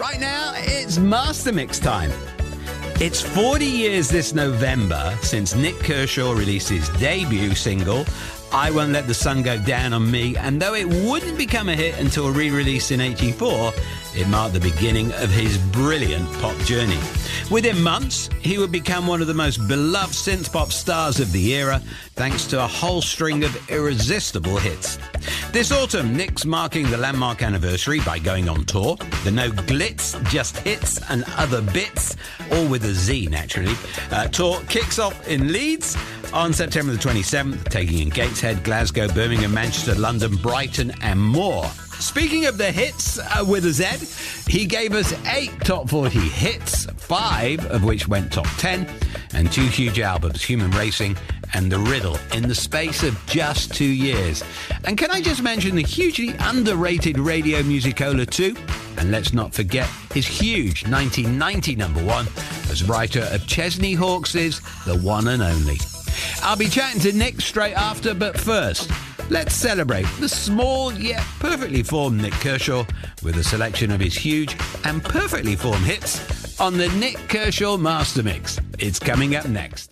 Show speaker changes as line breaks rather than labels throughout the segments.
Right now, it's Master Mix time. It's 40 years this November since Nik Kershaw released his debut single, I Won't Let the Sun Go Down on Me, and though it wouldn't become a hit until re-release in '84, it marked the beginning of his brilliant pop journey. Within months, he would become one of the most beloved synth-pop stars of the era, thanks to a whole string of irresistible hits. This autumn, Nik's marking the landmark anniversary by going on tour. The No Glitz, Just Hits and Other Bits, all with a Z naturally, tour kicks off in Leeds on September the 27th, taking in Gateshead, Glasgow, Birmingham, Manchester, London, Brighton and more. Speaking of the hits with a Z, he gave us 8 top 40 hits, 5 of which went top 10, and 2 huge albums, Human Racing and The Riddle, in the space of just 2 years. And can I just mention the hugely underrated Radio Musicola too? And let's not forget his huge 1990 number 1 as writer of Chesney Hawkes' The One and Only. I'll be chatting to Nik straight after, but first, let's celebrate the small yet perfectly formed Nik Kershaw with a selection of his huge and perfectly formed hits on the Nik Kershaw Master Mix. It's coming up next.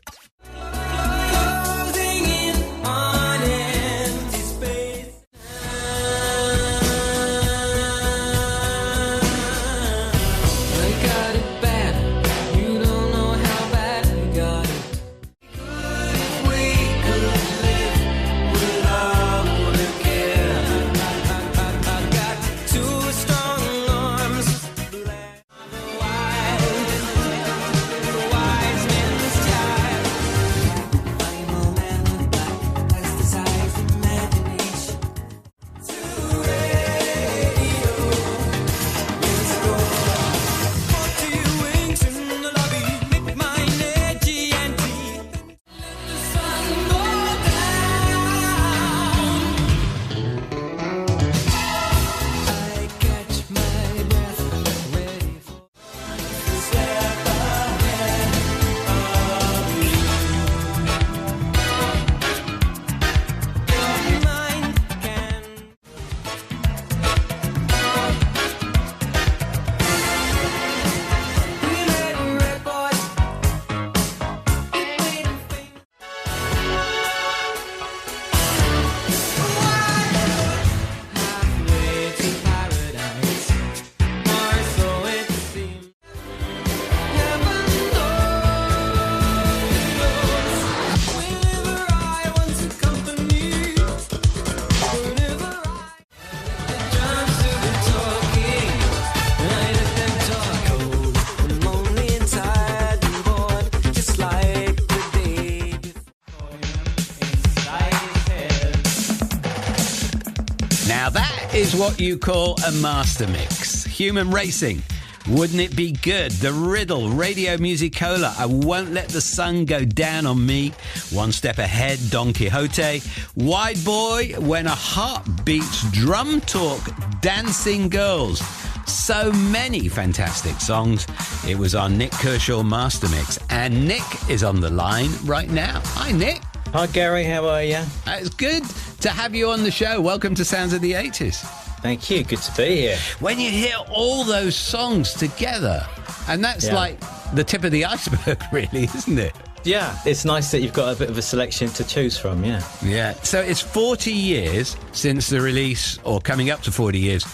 Is what you call a master mix. Human Racing, Wouldn't It Be Good? The Riddle, Radio Musicola, I Won't Let the Sun Go Down on Me, One Step Ahead, Don Quixote, Wide Boy, When a Heart Beats, Drum Talk, Dancing Girls. So many fantastic songs. It was our Nik Kershaw Master Mix, and Nik is on the line right now. Hi, Nik.
Hi, Gary. How are you?
It's good to have you on the show. Welcome to Sounds of the 80s.
Thank you. Good to be here.
When you hear all those songs together, and that's like the tip of the iceberg, really, isn't it?
Yeah, it's nice that you've got a bit of a selection to choose from, yeah.
Yeah, so it's 40 years since the release, or coming up to 40 years,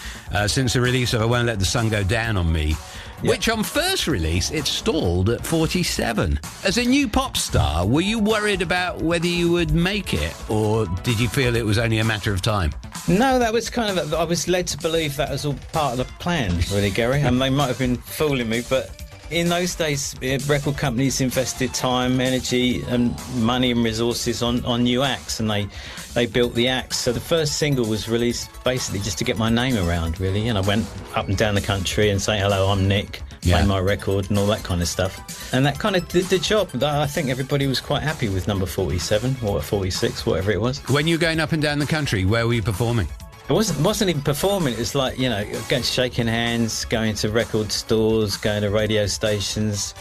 since the release of I Won't Let the Sun Go Down on Me, which on first release, it stalled at 47. As a new pop star, were you worried about whether you would make it, or did you feel it was only a matter of time?
No, that was kind of, I was led to believe that was all part of the plan, really, Gary, and they might have been fooling me, but in those days, record companies invested time, energy and money and resources on new acts, and they built the acts. So the first single was released basically just to get my name around, really, and I went up and down the country and say, hello, I'm Nik, play my record and all that kind of stuff. And that kind of did the job. I think everybody was quite happy with number 47 or 46, whatever it was.
When you were going up and down the country, where were you performing?
It wasn't even performing. It was like, going shaking hands, going to record stores, going to radio stations,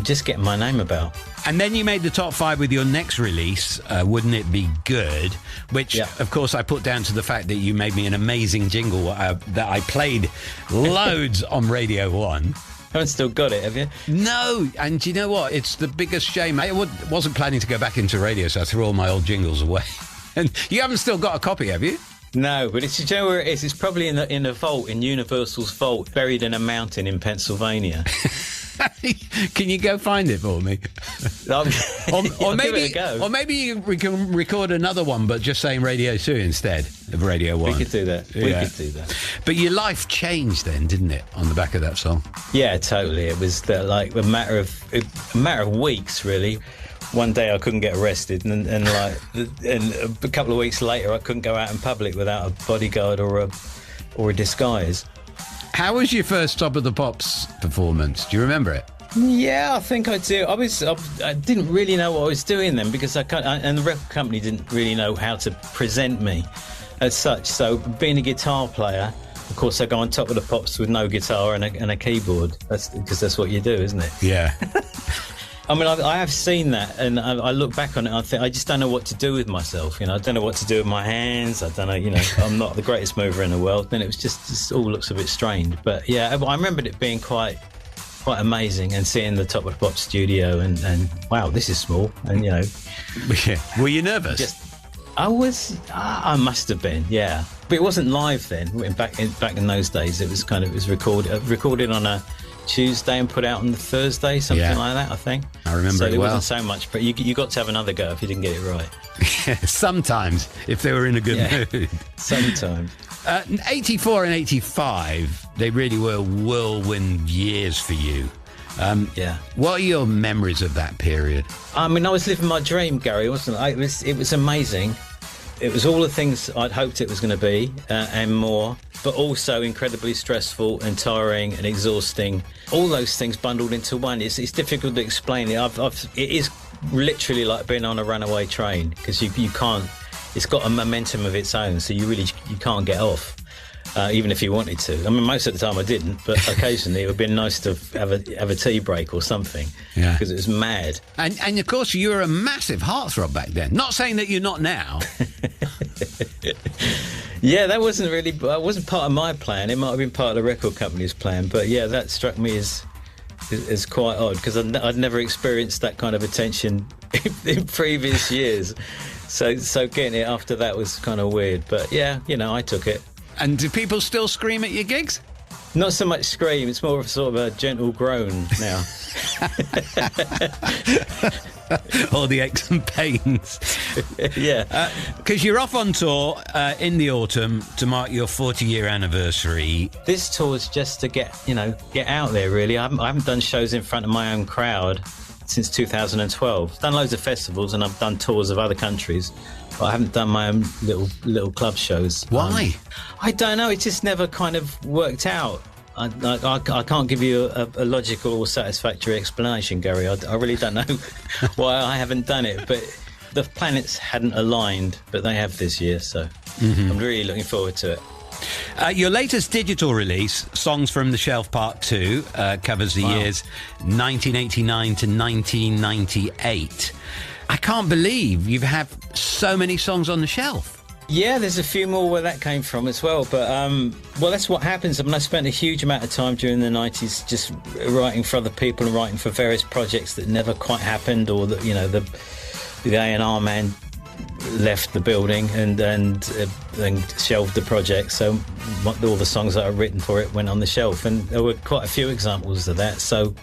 just getting my name about.
And then you made the top 5 with your next release, Wouldn't It Be Good? Which, of course, I put down to the fact that you made me an amazing jingle that I played loads on Radio 1.
Haven't still got it, have you?
No, and you know what? It's the biggest shame. I wasn't planning to go back into radio, so I threw all my old jingles away. And you haven't still got a copy, have you?
No, but it's, you know where it is? It's probably in a vault, in Universal's vault, buried in a mountain in Pennsylvania.
Can you go find it for me? or maybe we can record another one, but just saying Radio 2 instead of Radio 1.
We could do that. We could do that.
But your life changed then, didn't it, on the back of that song?
Yeah, totally. It was like a matter of weeks, really. One day I couldn't get arrested, and a couple of weeks later I couldn't go out in public without a bodyguard or a disguise.
How was your first Top of the Pops performance? Do you remember it?
Yeah, I think I do. I didn't really know what I was doing then, because and the record company didn't really know how to present me as such. So being a guitar player, of course, I go on Top of the Pops with no guitar and a keyboard. Because that's what you do, isn't it?
Yeah.
I mean, I have seen that, and I look back on it, and I think I just don't know what to do with myself. I don't know what to do with my hands. I don't know, I'm not the greatest mover in the world. Then it was just all looks a bit strange. But yeah, I remembered it being quite amazing, and seeing the Top of the Pop studio, and wow, this is small, and
Yeah. Were you nervous?
I must have been, yeah. But it wasn't live then. Back in those days, it was recorded on a Tuesday and put out on the Thursday, something like that, I think.
I remember
so
it
well.
wasn't
so much, but you got to have another go if you didn't get it right.
Sometimes, if they were in a good mood.
Sometimes.
84 and 85, they really were whirlwind years for you. What are your memories of that period?
I mean, I was living my dream, Gary, wasn't I? It was amazing. It was all the things I'd hoped it was going to be, and more, but also incredibly stressful and tiring and exhausting. All those things bundled into one. It's difficult to explain it. It is literally like being on a runaway train, because you can't. It's got a momentum of its own, so you can't get off, even if you wanted to. I mean, most of the time I didn't, but occasionally it would be nice to have a tea break or something, because it was mad.
And of course, you were a massive heartthrob back then. Not saying that you're not now.
Yeah, that wasn't part of my plan. It might have been part of the record company's plan, but yeah, that struck me as quite odd, because I'd never experienced that kind of attention in previous years. So getting it after that was kind of weird, but yeah, I took it.
And do people still scream at your gigs?
Not so much scream, it's more of sort of a gentle groan now.
All the aches and pains.
Yeah.
Because you're off on tour in the autumn to mark your 40-year anniversary.
This tour's just to get out there, really. I haven't done shows in front of my own crowd since 2012. I've done loads of festivals and I've done tours of other countries, but I haven't done my own little club shows.
Why?
I don't know. It just never kind of worked out. I can't give you a logical or satisfactory explanation, Gary. I really don't know why I haven't done it, but the planets hadn't aligned, but they have this year, so I'm really looking forward to it.
Your latest digital release, Songs from the Shelf Part 2, covers the years 1989 to 1998. I can't believe you have so many songs on the shelf.
Yeah, there's a few more where that came from as well. But, that's what happens. I mean, I spent a huge amount of time during the 90s just writing for other people and writing for various projects that never quite happened, or that, the A&R man left the building and shelved the project. So all the songs that I've written for it went on the shelf. And there were quite a few examples of that. So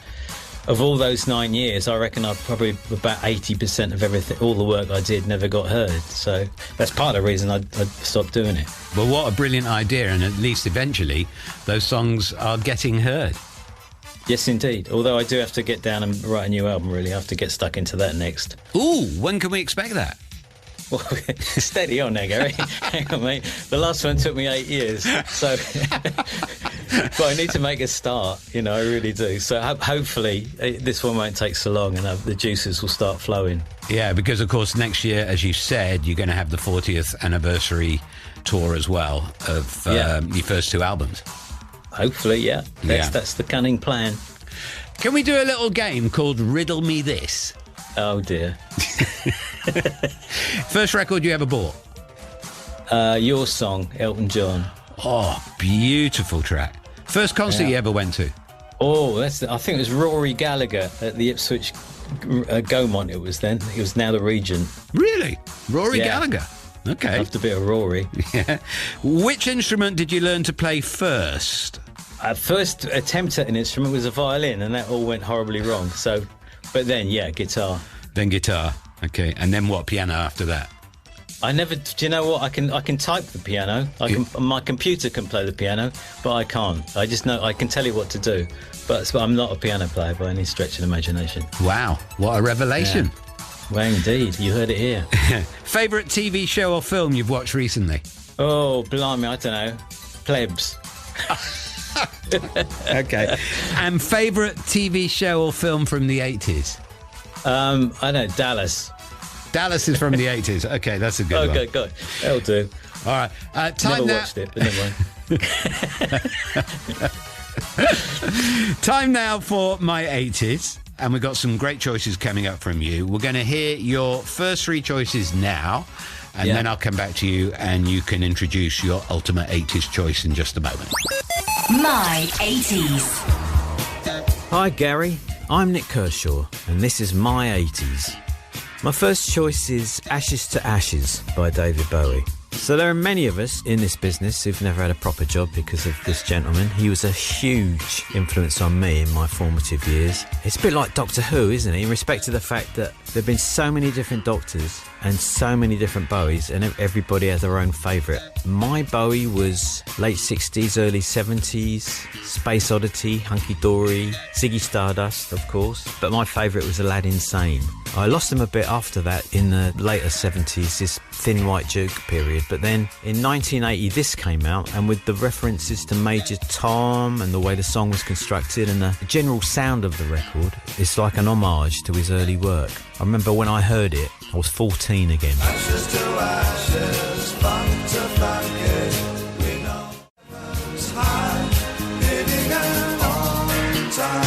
of all those 9 years, I reckon I've probably about 80% of everything, all the work I did, never got heard. So that's part of the reason I stopped doing it.
Well, what a brilliant idea, and at least eventually those songs are getting heard.
Yes, indeed. Although I do have to get down and write a new album, really. I have to get stuck into that next.
Ooh, when can we expect that?
Well, steady on there, Gary. Hang on, mate. The last one took me 8 years, so but I need to make a start. I really do. So hopefully this one won't take so long, and the juices will start flowing. Yeah,
because of course next year, as you said, you're going to have the 40th anniversary tour as well of your first two albums.
Hopefully, yeah. That's the cunning plan.
Can we do a little game called Riddle Me This?
Oh, dear.
First record you ever bought?
Your Song, Elton John.
Oh, beautiful track. First concert you ever went to?
Oh, I think it was Rory Gallagher at the Ipswich Gaumont. It was then. He was now the Regent.
Really? Rory Gallagher? Okay.
Loved a bit of Rory.
Yeah. Which instrument did you learn to play first?
First attempt at an instrument was a violin, and that all went horribly wrong. So, but then, guitar.
Then guitar. Okay. And then what? Piano after that?
I never. Do you know what? I can type the piano. My computer can play the piano, but I can't. I just know I can tell you what to do, but I'm not a piano player by any stretch of the imagination.
Wow, what a revelation!
Yeah. Well, indeed, you heard it here.
Favourite TV show or film you've watched recently?
Oh, blimey, I don't know. Plebs.
Okay. And favourite TV show or film from the 80s?
I don't know, Dallas.
Dallas is from the 80s. Okay, that's a good one.
Okay, good. That'll do.
All right.
Never watched it, but never mind.
Time now for my 80s. And we've got some great choices coming up from you. We're going to hear your first three choices now. And then I'll come back to you and you can introduce your ultimate 80s choice in just a moment.
My 80s.
Hi Gary, I'm Nick Kershaw and this is My 80s. My first choice is Ashes to Ashes by David Bowie. So there are many of us in this business who've never had a proper job because of this gentleman. He was a huge influence on me in my formative years. It's a bit like Doctor Who, isn't it? In respect to the fact that there have been so many different Doctors and so many different Bowies, and everybody has their own favourite. My Bowie was late 60s, early 70s, Space Oddity, Hunky Dory, Ziggy Stardust, of course. But my favourite was Aladdin Sane. I lost him a bit after that in the later 70s, this Thin White Duke period. But then in 1980 this came out, and with the references to Major Tom and the way the song was constructed and the general sound of the record, it's like an homage to his early work. I remember when I heard it, I was 14 again.
Ashes to ashes, funk to funky, we know it's high, hitting an on-time.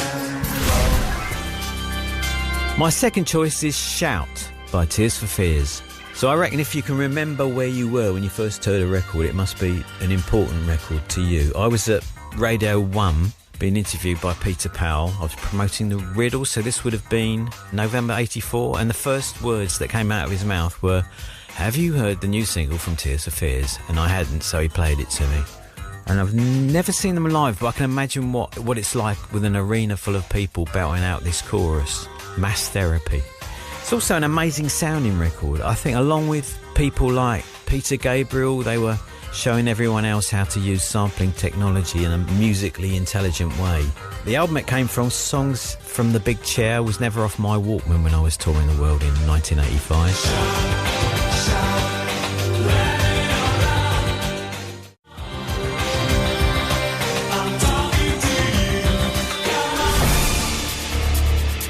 My second choice is Shout by Tears for Fears. So I reckon if you can remember where you were when you first heard a record, it must be an important record to you. I was at Radio 1 being interviewed by Peter Powell. I was promoting The Riddle, so this would have been November 84, and the first words that came out of his mouth were, "Have you heard the new single from Tears for Fears?" And I hadn't, so he played it to me. And I've never seen them live, but I can imagine what it's like with an arena full of people belting out this chorus. Mass Therapy. It's also an amazing sounding record. I think along with people like Peter Gabriel, they were showing everyone else how to use sampling technology in a musically intelligent way. The album it came from, Songs from the Big Chair, was never off my Walkman when I was touring the world in 1985.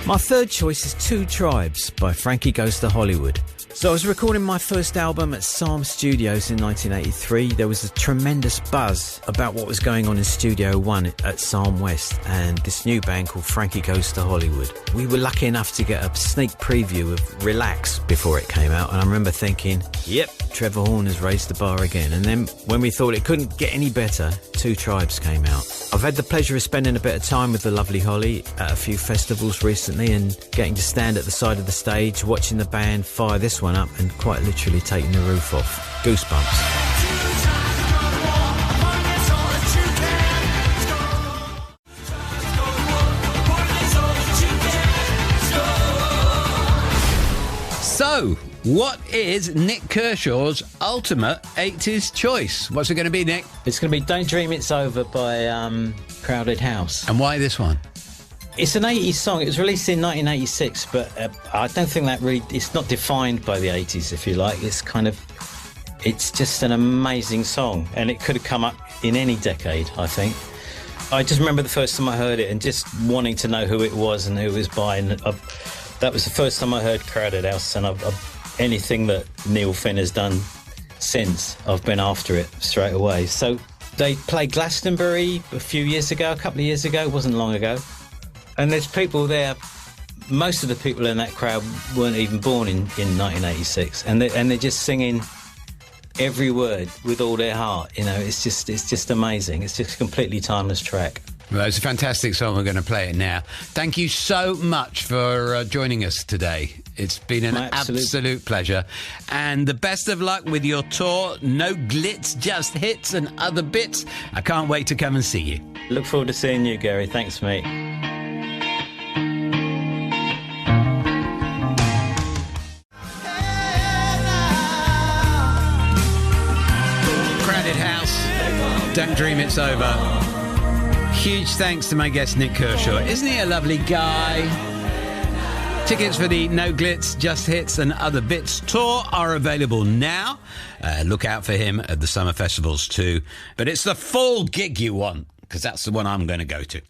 My third choice is Two Tribes by Frankie Goes to Hollywood. So I was recording my first album at Psalm Studios in 1983. There was a tremendous buzz about what was going on in Studio One at Psalm West and this new band called Frankie Goes to Hollywood. We were lucky enough to get a sneak preview of Relax before it came out, and I remember thinking, yep, Trevor Horn has raised the bar again. And then when we thought it couldn't get any better, Two Tribes came out. I've had the pleasure of spending a bit of time with the lovely Holly at a few festivals recently and getting to stand at the side of the stage, watching the band fire this one up and quite literally taking the roof off. Goosebumps.
So, what is Nick Kershaw's ultimate 80s choice? What's it going to be, Nick?
It's going to be Don't Dream It's Over by Crowded House.
And why this one?
It's an 80s song. It was released in 1986, but I don't think that really... It's not defined by the 80s, if you like. It's kind of... It's just an amazing song, and it could have come up in any decade, I think. I just remember the first time I heard it and just wanting to know who it was and who it was by, and that was the first time I heard Crowded House, and anything that Neil Finn has done since, I've been after it straight away. So they played Glastonbury a couple of years ago, it wasn't long ago. And there's people there most of the people in that crowd weren't even born in 1986, and they're just singing every word with all their heart. You know, it's just amazing. It's just a completely timeless track.
Well, it's a fantastic song. We're going to play it now. Thank you so much for joining us today. It's been an absolute pleasure. And the best of luck with your tour. No glitz, just hits and other bits. I can't wait to come and see you.
Look forward to seeing you, Gary. Thanks, mate.
Crowded house. Don't dream it's over. Huge thanks to my guest, Nik Kershaw. Isn't he a lovely guy? Tickets for the No Glitz, Just Hits and Other Bits tour are available now. Look out for him at the summer festivals too. But it's the full gig you want, because that's the one I'm going to go to.